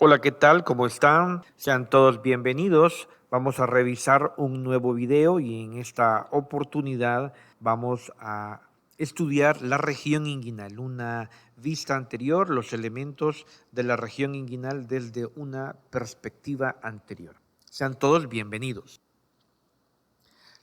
Hola, ¿qué tal? ¿Cómo están? Sean todos bienvenidos. Vamos a revisar un nuevo video y en esta oportunidad vamos a estudiar la región inguinal, una vista anterior, los elementos de la región inguinal desde una perspectiva anterior. Sean todos bienvenidos.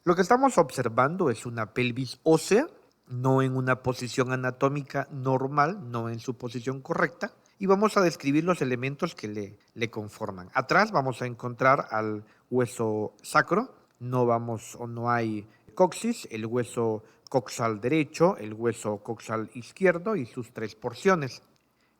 Lo que estamos observando es una pelvis ósea, no en una posición anatómica normal, no en su posición correcta, y vamos a describir los elementos que le conforman. Atrás vamos a encontrar al hueso sacro, no hay coxis, el hueso coxal derecho, el hueso coxal izquierdo y sus tres porciones,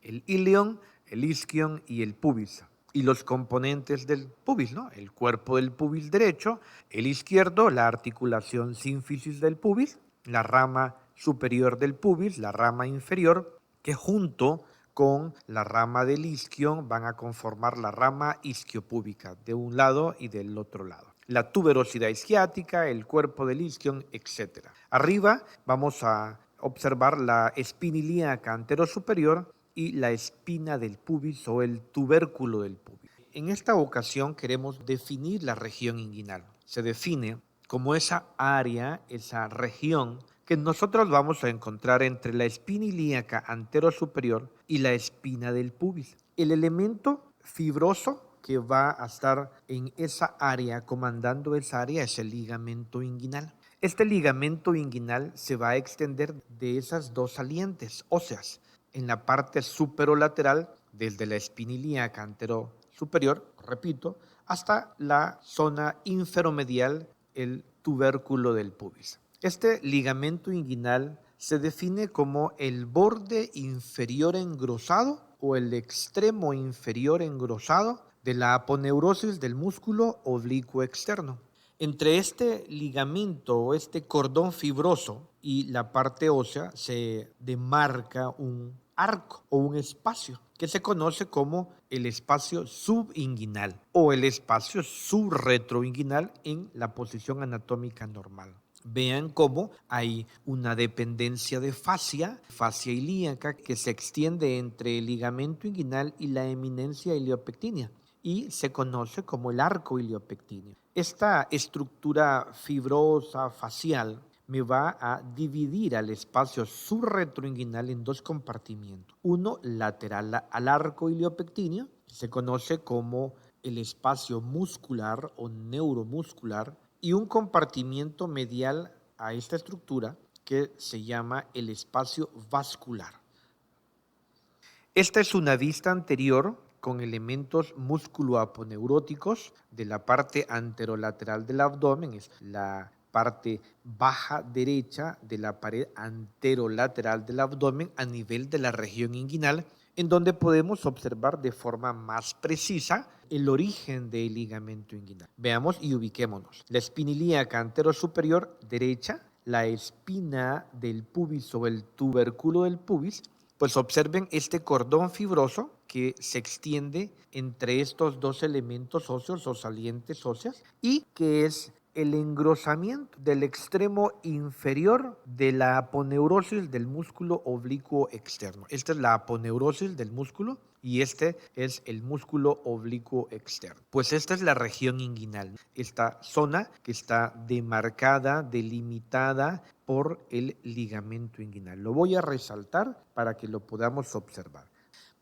el ilion, el isquion y el pubis. Y los componentes del pubis, ¿no? El cuerpo del pubis derecho, el izquierdo, la articulación sínfisis del pubis, la rama superior del pubis, la rama inferior, que junto con la rama del isquion van a conformar la rama isquiopúbica de un lado y del otro lado. La tuberosidad isquiática, el cuerpo del isquion, etc. Arriba vamos a observar la espina ilíaca anterosuperior y la espina del pubis o el tubérculo del pubis. En esta ocasión queremos definir la región inguinal. Se define como esa área, esa región que nosotros vamos a encontrar entre la espina ilíaca anterosuperior y la espina del pubis. El elemento fibroso que va a estar en esa área, comandando esa área, es el ligamento inguinal. Este ligamento inguinal se va a extender de esas dos salientes óseas en la parte superolateral, desde la espina ilíaca anterosuperior, repito, hasta la zona inferomedial, el tubérculo del pubis. Este ligamento inguinal se define como el borde inferior engrosado o el extremo inferior engrosado de la aponeurosis del músculo oblicuo externo. Entre este ligamento o este cordón fibroso y la parte ósea se demarca un arco o un espacio que se conoce como el espacio subinguinal o el espacio subretroinguinal en la posición anatómica normal. Vean cómo hay una dependencia de fascia ilíaca que se extiende entre el ligamento inguinal y la eminencia iliopectínea y se conoce como el arco iliopectíneo. Esta estructura fibrosa facial me va a dividir al espacio subretroinguinal en dos compartimientos. Uno lateral al arco iliopectíneo, se conoce como el espacio muscular o neuromuscular, y un compartimiento medial a esta estructura que se llama el espacio vascular. Esta es una vista anterior con elementos músculo-aponeuróticos de la parte anterolateral del abdomen, es la parte baja derecha de la pared anterolateral del abdomen a nivel de la región inguinal, en donde podemos observar de forma más precisa el origen del ligamento inguinal. Veamos y ubiquémonos. La espina ilíaca anterosuperior derecha, la espina del pubis o el tubérculo del pubis, pues observen este cordón fibroso que se extiende entre estos dos elementos óseos o salientes óseas y que es el engrosamiento del extremo inferior de la aponeurosis del músculo oblicuo externo. Esta es la aponeurosis del músculo y este es el músculo oblicuo externo. Pues esta es la región inguinal, esta zona que está demarcada, delimitada por el ligamento inguinal. Lo voy a resaltar para que lo podamos observar.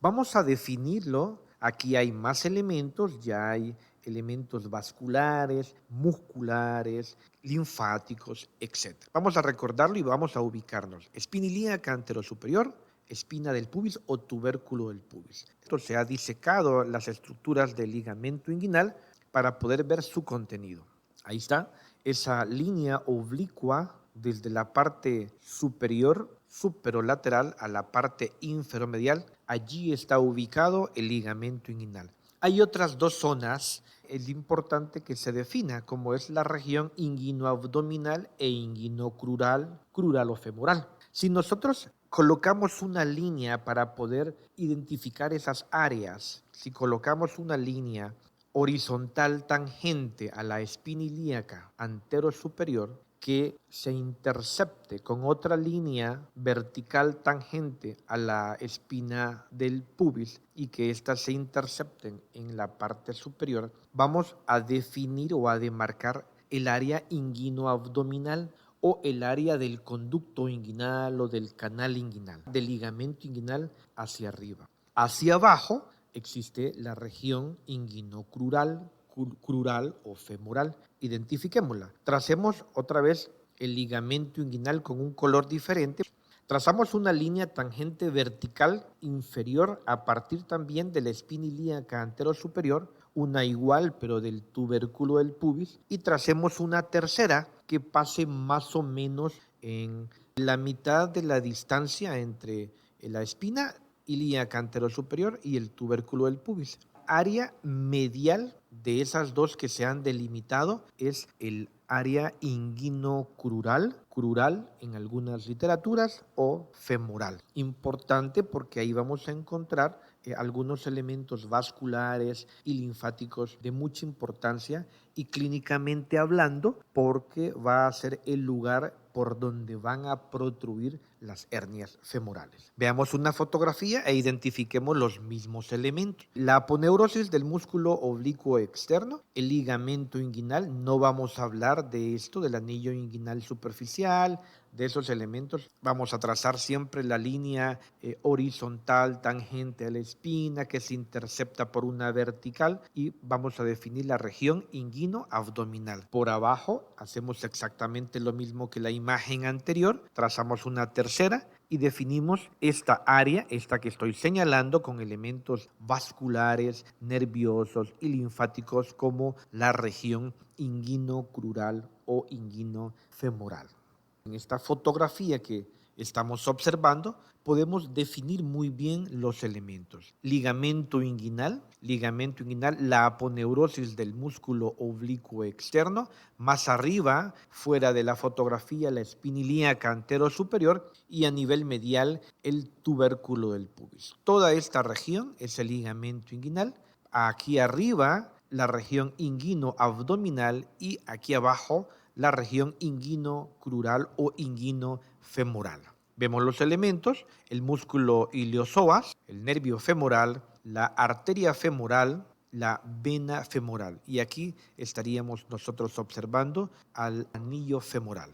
Vamos a definirlo. Aquí hay más elementos, ya hay elementos vasculares, musculares, linfáticos, etc. Vamos a recordarlo y vamos a ubicarnos. Espina ilíaca anterosuperior, espina del pubis o tubérculo del pubis. Esto se ha disecado las estructuras del ligamento inguinal para poder ver su contenido. Ahí está, esa línea oblicua desde la parte superior, superolateral, a la parte inferomedial. Allí está ubicado el ligamento inguinal. Hay otras dos zonas, es importante que se defina, como es la región inguinoabdominal e inguinocrural, crural o femoral. Si nosotros colocamos una línea para poder identificar esas áreas, si colocamos una línea horizontal tangente a la espina ilíaca anterosuperior, que se intercepte con otra línea vertical tangente a la espina del pubis y que éstas se intercepten en la parte superior, vamos a definir o a demarcar el área inguinoabdominal o el área del conducto inguinal o del canal inguinal, del ligamento inguinal hacia arriba. Hacia abajo existe la región inguinocrural, crural o femoral. Identifiquémosla. Tracemos otra vez el ligamento inguinal con un color diferente. Trazamos una línea tangente vertical inferior a partir también de la espina ilíaca anterosuperior, una igual pero del tubérculo del pubis, y tracemos una tercera que pase más o menos en la mitad de la distancia entre la espina ilíaca anterosuperior y el tubérculo del pubis. Área medial de esas dos que se han delimitado es el área inguinocrural, crural en algunas literaturas, o femoral. Importante porque ahí vamos a encontrar algunos elementos vasculares y linfáticos de mucha importancia y clínicamente hablando porque va a ser el lugar por donde van a protruir las hernias femorales. Veamos una fotografía e identifiquemos los mismos elementos. La aponeurosis del músculo oblicuo externo, el ligamento inguinal, no vamos a hablar de esto, del anillo inguinal superficial, de esos elementos. Vamos a trazar siempre la línea horizontal tangente a la espina que se intercepta por una vertical y vamos a definir la región inguino-abdominal. Por abajo hacemos exactamente lo mismo que la imagen anterior, trazamos una tercera y definimos esta área, esta que estoy señalando, con elementos vasculares, nerviosos y linfáticos como la región inguino-crural o inguino-femoral. En esta fotografía que estamos observando, podemos definir muy bien los elementos. Ligamento inguinal, la aponeurosis del músculo oblicuo externo, más arriba, fuera de la fotografía, la espina ilíaca anterosuperior y a nivel medial, el tubérculo del pubis. Toda esta región es el ligamento inguinal. Aquí arriba, la región inguino-abdominal y aquí abajo, la región inguino-crural o inguino-femoral. Vemos los elementos: el músculo iliosoas, el nervio femoral, la arteria femoral, la vena femoral. Y aquí estaríamos nosotros observando al anillo femoral.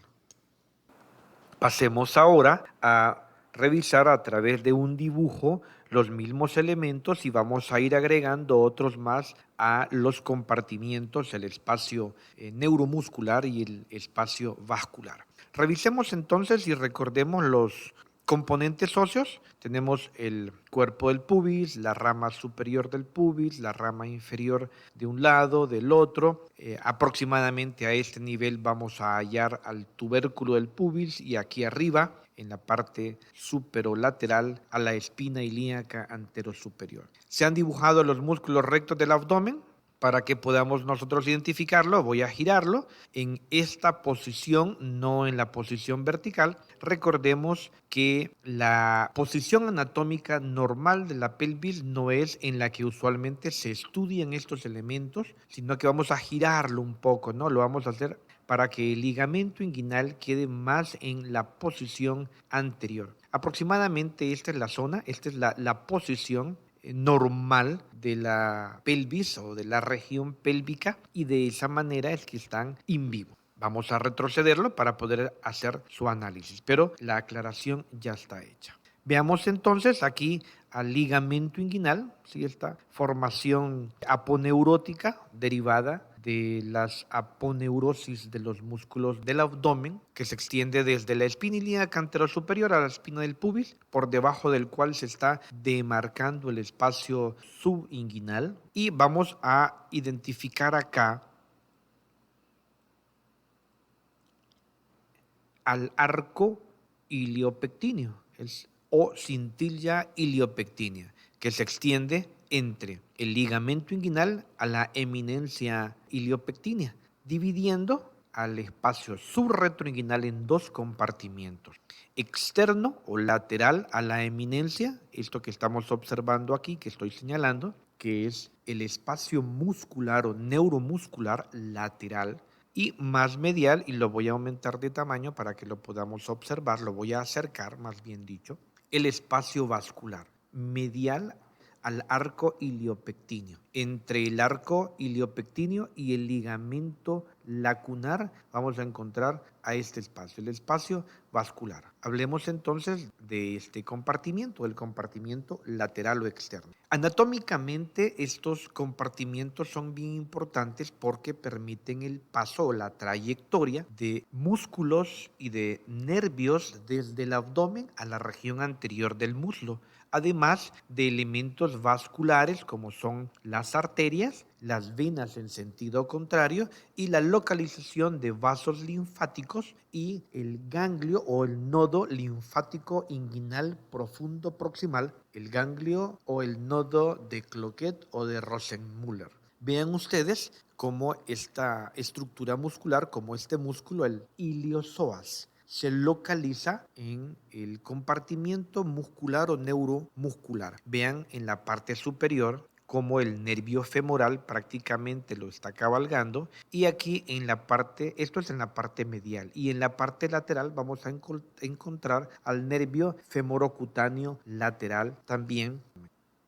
Pasemos ahora a revisar a través de un dibujo los mismos elementos y vamos a ir agregando otros más a los compartimientos, el espacio neuromuscular y el espacio vascular. Revisemos entonces y recordemos los componentes óseos. Tenemos el cuerpo del pubis, la rama superior del pubis, la rama inferior de un lado, del otro. Aproximadamente a este nivel vamos a hallar al tubérculo del pubis y aquí arriba, en la parte superolateral, a la espina ilíaca anterosuperior. Se han dibujado los músculos rectos del abdomen. Para que podamos nosotros identificarlo, voy a girarlo en esta posición, no en la posición vertical. Recordemos que la posición anatómica normal de la pelvis no es en la que usualmente se estudian estos elementos, sino que vamos a girarlo un poco, ¿no? Lo vamos a hacer para que el ligamento inguinal quede más en la posición anterior. Aproximadamente esta es la zona, esta es la posición normal de la pelvis o de la región pélvica y de esa manera es que están in vivo. Vamos a retrocederlo para poder hacer su análisis, pero la aclaración ya está hecha. Veamos entonces aquí al ligamento inguinal, ¿sí? Esta formación aponeurótica derivada de las aponeurosis de los músculos del abdomen, que se extiende desde la espina ilíaca anterosuperior a la espina del pubis, por debajo del cual se está demarcando el espacio subinguinal. Y vamos a identificar acá al arco iliopectíneo, o cintilla iliopectínea, que se extiende entre el ligamento inguinal a la eminencia iliopectínea, dividiendo al espacio subretroinguinal en dos compartimientos: externo o lateral a la eminencia, esto que estamos observando aquí, que estoy señalando, que es el espacio muscular o neuromuscular lateral, y más medial, y lo voy a aumentar de tamaño para que lo podamos observar, lo voy a acercar, más bien dicho, el espacio vascular medial al arco iliopectíneo. Entre el arco iliopectíneo y el ligamento lacunar vamos a encontrar a este espacio, el espacio vascular. Hablemos entonces de este compartimiento, el compartimiento lateral o externo. Anatómicamente estos compartimientos son bien importantes porque permiten el paso o la trayectoria de músculos y de nervios desde el abdomen a la región anterior del muslo, además de elementos vasculares como son las arterias, las venas en sentido contrario y la localización de vasos linfáticos y el ganglio o el nodo linfático inguinal profundo proximal, el ganglio o el nodo de Cloquet o de Rosenmüller. Vean ustedes cómo esta estructura muscular, como este músculo, el iliosoas, se localiza en el compartimiento muscular o neuromuscular. Vean en la parte superior cómo el nervio femoral prácticamente lo está cabalgando, y aquí en la parte, esto es en la parte medial, y en la parte lateral vamos a encontrar al nervio femorocutáneo lateral también.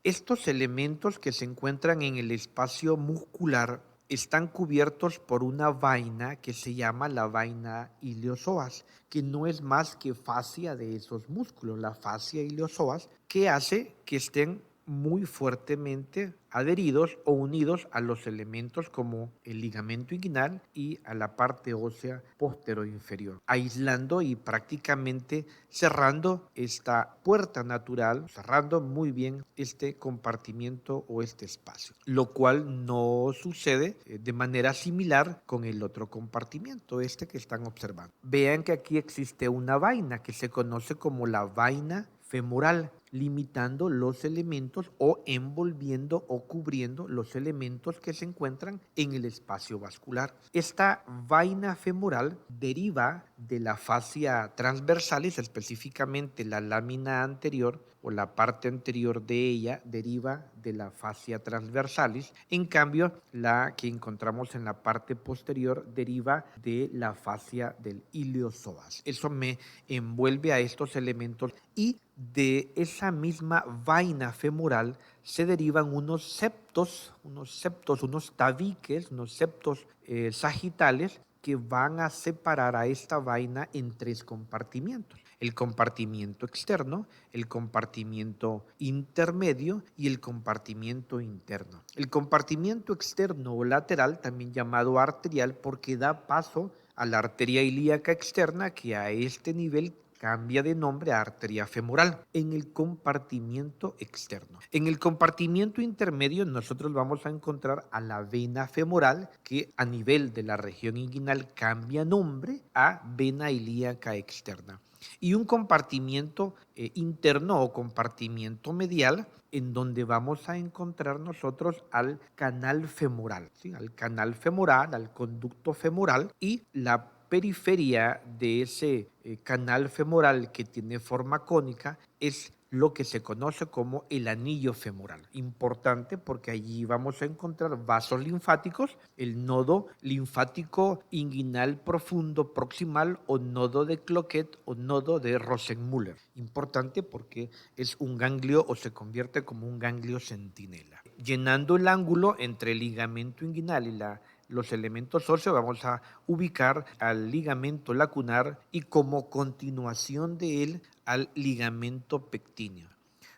Estos elementos que se encuentran en el espacio muscular están cubiertos por una vaina que se llama la vaina iliosoas, que no es más que fascia de esos músculos, la fascia iliosoas, que hace que estén muy fuertemente adheridos o unidos a los elementos como el ligamento inguinal y a la parte ósea posterior-inferior, aislando y prácticamente cerrando esta puerta natural, cerrando muy bien este compartimiento o este espacio, lo cual no sucede de manera similar con el otro compartimiento, este que están observando. Vean que aquí existe una vaina que se conoce como la vaina femoral, limitando los elementos o envolviendo o cubriendo los elementos que se encuentran en el espacio vascular. Esta vaina femoral deriva de la fascia transversalis, específicamente la lámina anterior o la parte anterior de ella deriva de la fascia transversalis. En cambio, la que encontramos en la parte posterior deriva de la fascia del iliosoas. Eso me envuelve a estos elementos, y de esa misma vaina femoral se derivan unos septos, unos tabiques, unos septos sagitales que van a separar a esta vaina en tres compartimientos: el compartimiento externo, el compartimiento intermedio y el compartimiento interno. El compartimiento externo o lateral, también llamado arterial, porque da paso a la arteria ilíaca externa, que a este nivel cambia de nombre a arteria femoral, en el compartimiento externo. En el compartimiento intermedio nosotros vamos a encontrar a la vena femoral, que a nivel de la región inguinal cambia nombre a vena ilíaca externa. Y un compartimiento interno o compartimiento medial, en donde vamos a encontrar nosotros al canal femoral, ¿sí? Al canal femoral, al conducto femoral, y la periferia de ese canal femoral, que tiene forma cónica, es lo que se conoce como el anillo femoral. Importante porque allí vamos a encontrar vasos linfáticos, el nodo linfático inguinal profundo proximal o nodo de Cloquet o nodo de Rosenmüller. Importante porque es un ganglio o se convierte como un ganglio centinela. Llenando el ángulo entre el ligamento inguinal y los elementos óseos, vamos a ubicar al ligamento lacunar y como continuación de él al ligamento pectíneo.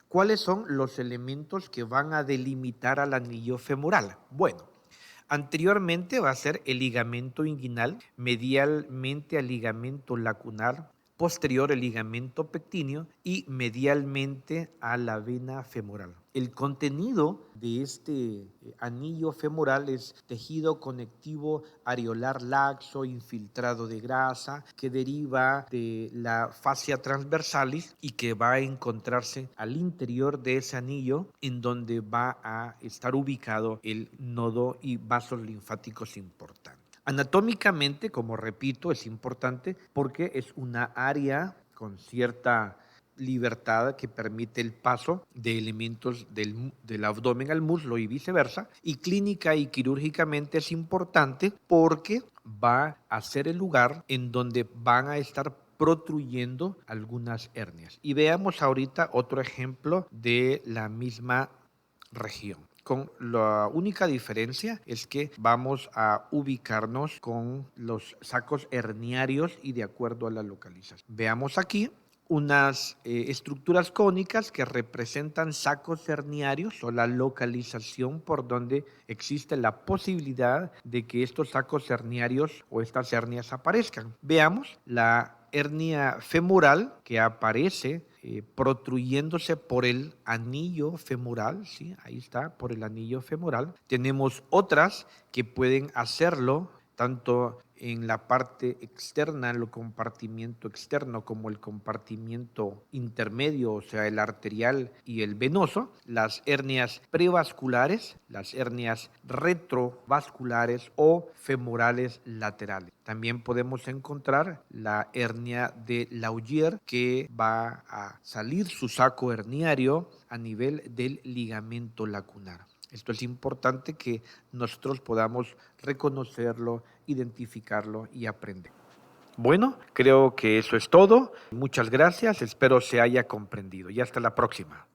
¿Cuáles son los elementos que van a delimitar al anillo femoral? Bueno, anteriormente va a ser el ligamento inguinal, medialmente al ligamento lacunar, posterior el ligamento pectíneo y medialmente a la vena femoral. El contenido de este anillo femoral es tejido conectivo areolar laxo, infiltrado de grasa, que deriva de la fascia transversalis y que va a encontrarse al interior de ese anillo, en donde va a estar ubicado el nodo y vasos linfáticos importantes. Anatómicamente, como repito, es importante porque es una área con cierta libertad que permite el paso de elementos del abdomen al muslo y viceversa. Y clínica y quirúrgicamente es importante porque va a ser el lugar en donde van a estar protruyendo algunas hernias. Y veamos ahorita otro ejemplo de la misma región. Con la única diferencia es que vamos a ubicarnos con los sacos herniarios y de acuerdo a la localización. Veamos aquí unas estructuras cónicas que representan sacos herniarios o la localización por donde existe la posibilidad de que estos sacos herniarios o estas hernias aparezcan. Veamos la hernia femoral que aparece protruyéndose por el anillo femoral, ¿sí? Ahí está, por el anillo femoral. Tenemos otras que pueden hacerlo tanto en la parte externa, el compartimiento externo, como el compartimiento intermedio, o sea, el arterial y el venoso, las hernias prevasculares, las hernias retrovasculares o femorales laterales. También podemos encontrar la hernia de Laugier, que va a salir su saco herniario a nivel del ligamento lacunar. Esto es importante que nosotros podamos reconocerlo, identificarlo y aprender. Bueno, creo que eso es todo. Muchas gracias, espero se haya comprendido y hasta la próxima.